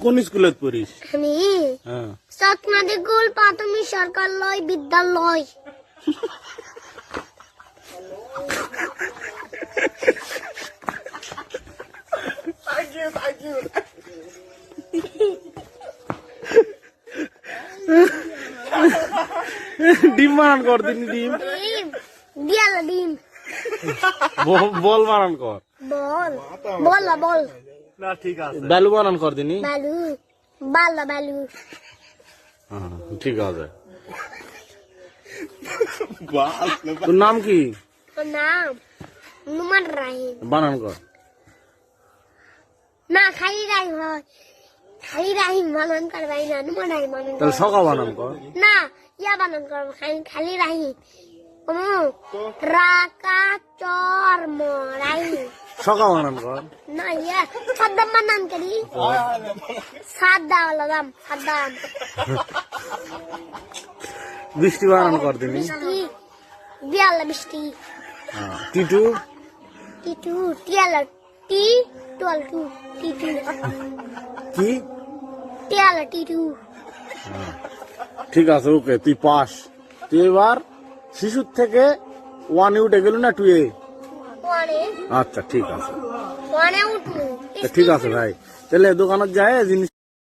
কোন স্কুলে পড়িস? আমি হ্যাঁ। চাকমাদি গোল প্রাথমিক সরকারি বিদ্যালয়। ডিম বানান কর দিন, ডিম ডিম দিয়ালা ডিম বল বানান কর। বল বল না বল না ঠিক আছে। বেলু বানান কর দিনি। বালু বালা বালু হ্যাঁ, ঠিক আছে। বাল তোর নাম কি? নাম নুমান রাহিম। বানান কর। না খালি রাহিম হয়, খালি রাহিম বানান করবাই না, নুমান রাহিম বানান তাহলে সকা বানান কর। না ইয়া বানান করবো খালি রাহিম রাকা চর রাহিম সকা বানান কর। না ইয়া সাদ্দাম বানান করি, সাদ্দা আলাদাম সাদ্দাম। বৃষ্টি বানান কর দিনি। বৃষ্টি দিয়ালা বৃষ্টি হ্যাঁ, টিটু টিটু টিয়ালা টি টুয়াল টু টিটু কি? টিয়ালা টিটু। ঠিক আছে, ওকে, তুই পাস। তুই এবার শিশুর থেকে 1 উঠে গেল না 2 এ? ওয়ানে আচ্ছা ঠিক আছে। ওয়ানে উঠলো। ঠিক আছে ভাই, তাহলে দোকানত যায় জিনিস